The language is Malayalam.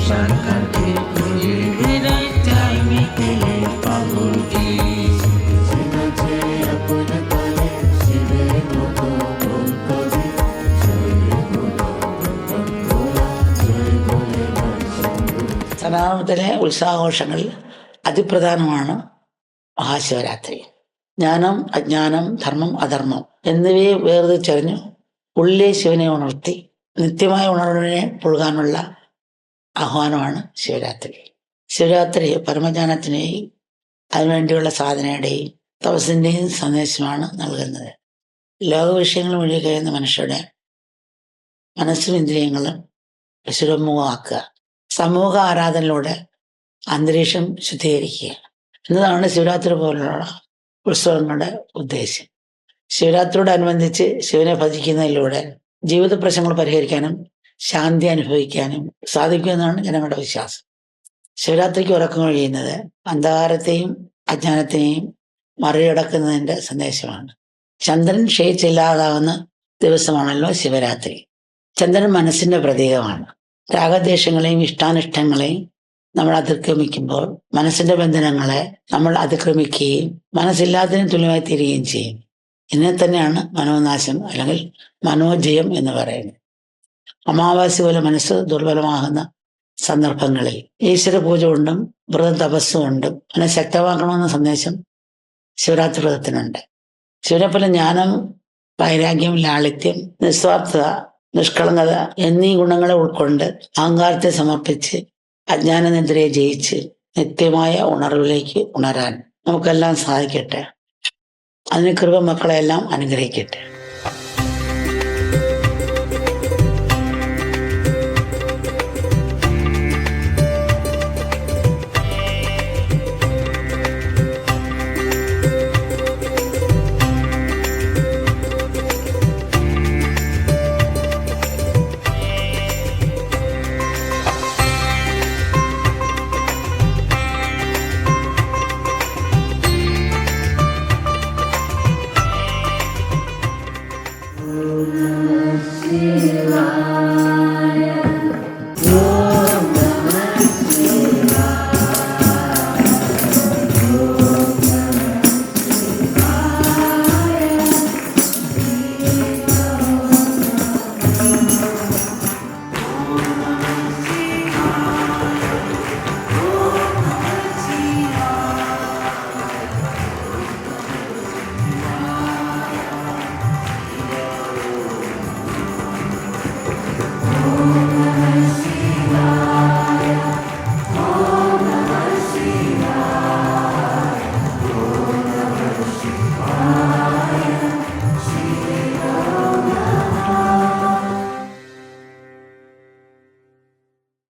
সরকারকে চাই মিটিয়ে পাগল কি സനാതനത്തിലെ ഉത്സവാഘോഷങ്ങളിൽ അതിപ്രധാനമാണ് മഹാശിവരാത്രി. ജ്ഞാനം അജ്ഞാനം ധർമ്മം അധർമ്മം എന്നിവയെ വേർതിരിച്ചറിഞ്ഞു ഉള്ളിലെ ശിവനെ ഉണർത്തി നിത്യമായ ഉണർവിനെ പുൽകാനുള്ള ആഹ്വാനമാണ് ശിവരാത്രി. ശിവരാത്രി പരമജ്ഞാനത്തിനെയും അതിനുവേണ്ടിയുള്ള സാധനയുടെയും തപസ്സിൻ്റെയും സന്ദേശമാണ് നൽകുന്നത്. ലോക വിഷയങ്ങൾ വഴി കഴിയുന്ന മനുഷ്യരുടെ മനസ്സും ഇന്ദ്രിയങ്ങളും വിശ്വമുഖമാക്കുക, സമൂഹ ആരാധനയിലൂടെ അന്തരീക്ഷം ശുദ്ധീകരിക്കുക എന്നതാണ് ശിവരാത്രി പോലുള്ള ഉത്സവങ്ങളുടെ ഉദ്ദേശം. ശിവരാത്രിയോടനുബന്ധിച്ച് ശിവനെ ഭജിക്കുന്നതിലൂടെ ജീവിത പ്രശ്നങ്ങൾ പരിഹരിക്കാനും ശാന്തി അനുഭവിക്കാനും സാധിക്കുമെന്നാണ് ജനങ്ങളുടെ വിശ്വാസം. ശിവരാത്രിക്ക് ഉറക്കം കഴിയുന്നത് അന്ധകാരത്തെയും അജ്ഞാനത്തെയും മറികടക്കുന്നതിൻ്റെ സന്ദേശമാണ്. ചന്ദ്രൻ ക്ഷയിച്ചില്ലാതാവുന്ന ദിവസമാണല്ലോ ശിവരാത്രി. ചന്ദ്രൻ മനസ്സിന്റെ പ്രതീകമാണ്. രാഗദ്വേഷങ്ങളെയും ഇഷ്ടാനിഷ്ടങ്ങളെയും നമ്മൾ അതിക്രമിക്കുമ്പോൾ മനസ്സിന്റെ ബന്ധനങ്ങളെ നമ്മൾ അതിക്രമിക്കുകയും മനസ്സില്ലാത്തതിന് തുല്യമായി തീരുകയും ചെയ്യും. ഇതിനെ തന്നെയാണ് മനോനാശം അല്ലെങ്കിൽ മനോജയം എന്ന് പറയുന്നത്. അമാവാസി പോലെ മനസ്സ് ദുർബലമാകുന്ന സന്ദർഭങ്ങളിൽ ഈശ്വര പൂജ കൊണ്ടും വ്രത തപസ്സും കൊണ്ടും അതിനെ ശക്തമാക്കണമെന്ന സന്ദേശം ശിവരാത്രി വ്രതത്തിനുണ്ട്. ശിവനെ പോലെ ജ്ഞാനം, വൈരാഗ്യം, ലാളിത്യം, നിസ്വാർത്ഥത, നിഷ്കളങ്കത എന്നീ ഗുണങ്ങളെ ഉൾക്കൊണ്ട് അഹങ്കാരത്തെ സമർപ്പിച്ച് അജ്ഞാനനെതിരെ ജയിച്ച് നിത്യമായ ഉണർവിലേക്ക് ഉണരാൻ നമുക്കെല്ലാം സാധിക്കട്ടെ. അതിന് കൃപ മക്കളെല്ലാം അനുഗ്രഹിക്കട്ടെ.